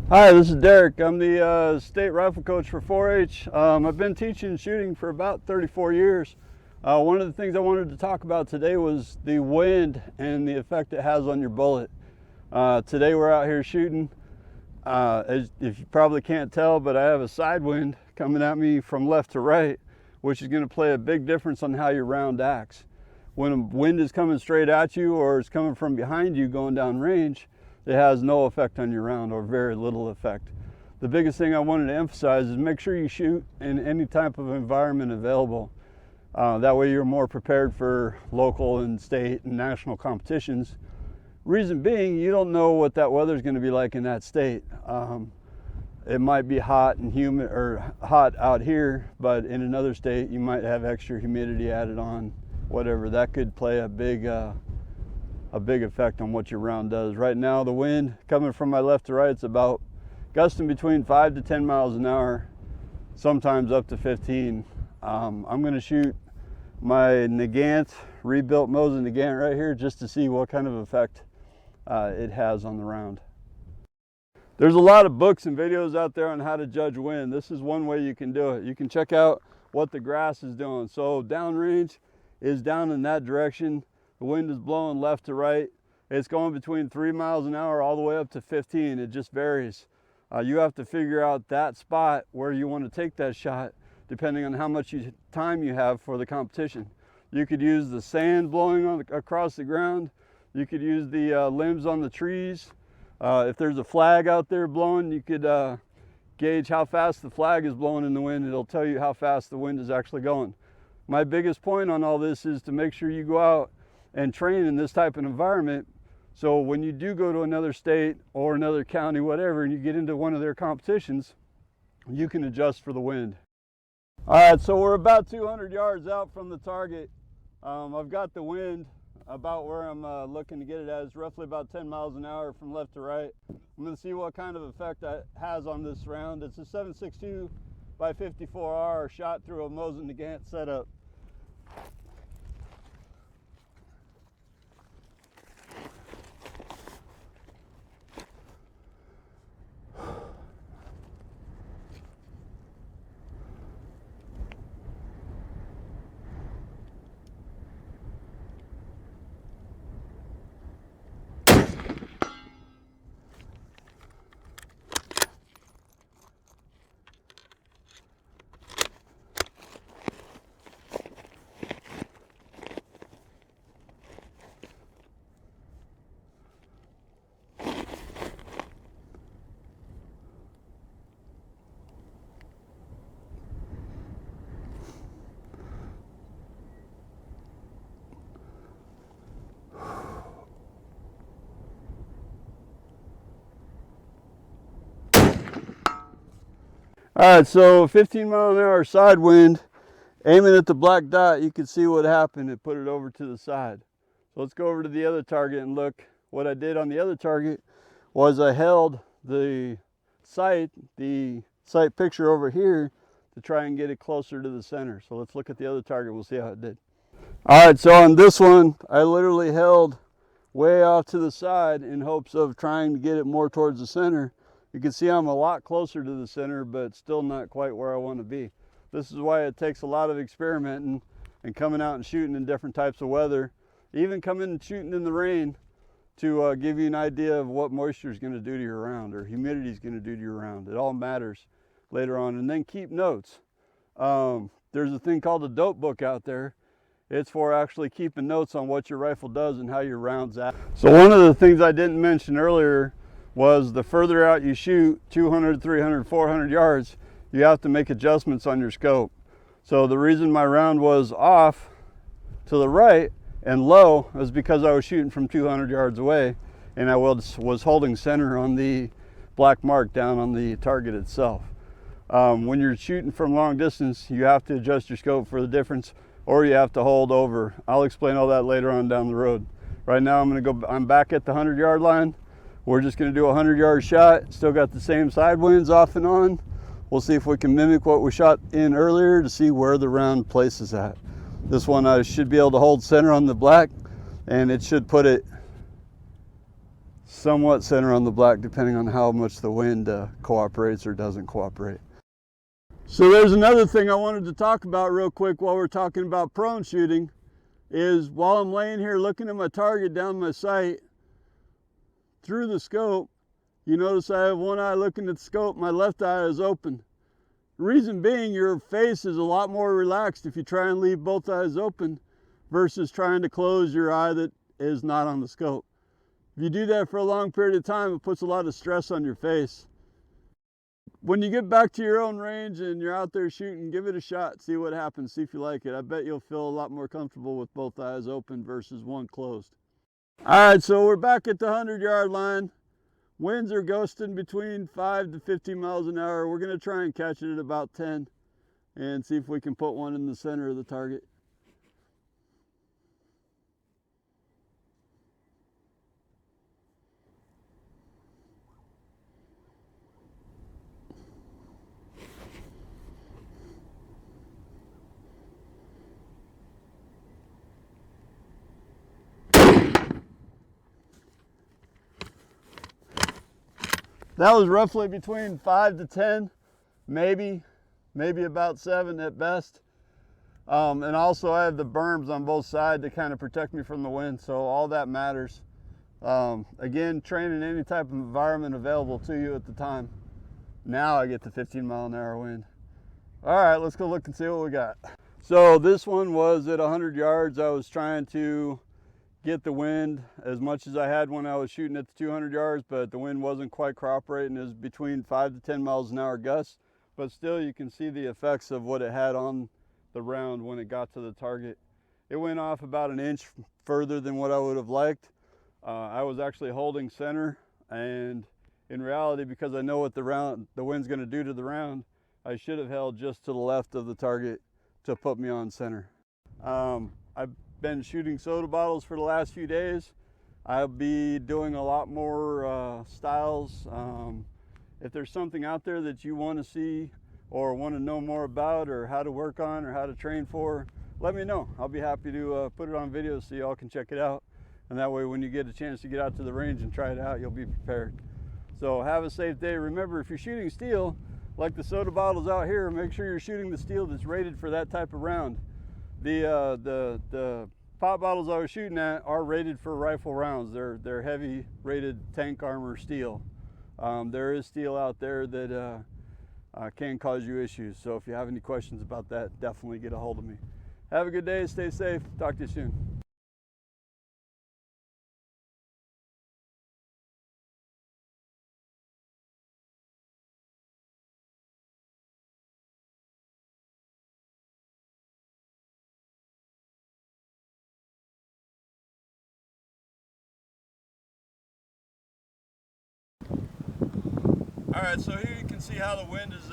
Hi, this is Derek. I'm the state rifle coach for 4-H. I've been teaching shooting for about 34 years. One of the things I wanted to talk about today was the wind and the effect it has on your bullet. Today we're out here shooting. If you probably can't tell, but I have a side wind coming at me from left to right, which is going to play a big difference on how your round acts. When a wind is coming straight at you or it's coming from behind you going down range, it has no effect on your round, or very little effect. The biggest thing I wanted to emphasize is make sure you shoot in any type of environment available. That way you're more prepared for local and state and national competitions. Reason being, you don't know what that weather is going to be like in that state. It might be hot and humid, or hot out here, but in another state you might have extra humidity added on, whatever. That could play a big effect on what your round does. Right now, the wind coming from my left to right, it's about gusting between 5 to 10 miles an hour, sometimes up to 15. I'm going to shoot my Nagant, rebuilt Mosin Nagant right here, just to see what kind of effect it has on the round. There's a lot of books and videos out there on how to judge wind. This is one way you can do it. You can check out what the grass is doing. So downrange is down in that direction. The wind is blowing left to right. It's going between 3 miles an hour all the way up to 15. It just varies. You have to figure out that spot where you want to take that shot, depending on how much time you have for the competition. You could use the sand blowing across the ground. You could use the limbs on the trees. If there's a flag out there blowing, you could gauge how fast the flag is blowing in the wind. It'll tell you how fast the wind is actually going. My biggest point on all this is to make sure you go out and train in this type of environment, so when you do go to another state or another county, whatever, and you get into one of their competitions, you can adjust for the wind. All right, so we're about 200 yards out from the target. I've got the wind about where I'm looking to get it at. It's roughly about 10 miles an hour from left to right. I'm going to see what kind of effect that has on this round. It's a 7.62 by 54R shot through a Mosin Nagant setup. All right, so 15 mile an hour side wind, aiming at the black dot, you can see what happened. It put it over to the side. So let's go over to the other target and look. What I did on the other target was I held the sight picture over here to try and get it closer to the center. So let's look at the other target. We'll see how it did. All right, so on this one, I literally held way off to the side in hopes of trying to get it more towards the center. You can see I'm a lot closer to the center, but still not quite where I want to be. This is why it takes a lot of experimenting and coming out and shooting in different types of weather, even coming and shooting in the rain, to give you an idea of what moisture is going to do to your round, or humidity is going to do to your round. It all matters later on. And then keep notes. There's a thing called a dope book out there. It's for actually keeping notes on what your rifle does and how your rounds act. So one of the things I didn't mention earlier was the further out you shoot, 200, 300, 400 yards, you have to make adjustments on your scope. So the reason my round was off to the right and low is because I was shooting from 200 yards away, and I was holding center on the black mark down on the target itself. When you're shooting from long distance, you have to adjust your scope for the difference, or you have to hold over. I'll explain all that later on down the road. Right now I'm back at the 100-yard line. We're just going to do a 100-yard shot. Still got the same side winds off and on. We'll see if we can mimic what we shot in earlier to see where the round places at. This one I should be able to hold center on the black, and it should put it somewhat center on the black depending on how much the wind cooperates or doesn't cooperate. So there's another thing I wanted to talk about real quick while we're talking about prone shooting, is while I'm laying here looking at my target down my sight through the scope, you notice I have one eye looking at the scope, my left eye is open. Reason being, your face is a lot more relaxed if you try and leave both eyes open versus trying to close your eye that is not on the scope. If you do that for a long period of time, it puts a lot of stress on your face. When you get back to your own range and you're out there shooting, give it a shot, see what happens, see if you like it. I bet you'll feel a lot more comfortable with both eyes open versus one closed. All right, so we're back at the 100-yard line. Winds are ghosting between 5 to 15 miles an hour. We're going to try and catch it at about 10 and see if we can put one in the center of the target. That was roughly between 5 to 10, maybe about 7 at best. And also I have the berms on both sides to kind of protect me from the wind, so all that matters. Again, training any type of environment available to you at the time. Now I get the 15-mile-an-hour wind. All right, let's go look and see what we got. So this one was at 100 yards. I was trying to get the wind as much as I had when I was shooting at the 200 yards, but the wind wasn't quite cooperating. It was between 5 to 10 miles an hour gusts, but still you can see the effects of what it had on the round when it got to the target. It went off about an inch further than what I would have liked. I was actually holding center, and in reality, because I know what the wind's going to do to the round, I should have held just to the left of the target to put me on center. I've been shooting soda bottles for the last few days. I'll be doing a lot more styles. If there's something out there that you want to see or want to know more about, or how to work on, or how to train for, let me know. I'll be happy to put it on video so y'all can check it out. And that way when you get a chance to get out to the range and try it out, you'll be prepared. So have a safe day. Remember, if you're shooting steel, like the soda bottles out here, make sure you're shooting the steel that's rated for that type of round. The pop bottles I was shooting at are rated for rifle rounds. They're heavy rated tank armor steel. There is steel out there that can cause you issues. So if you have any questions about that, definitely get a hold of me. Have a good day, stay safe, talk to you soon. All right, so here you can see how the wind is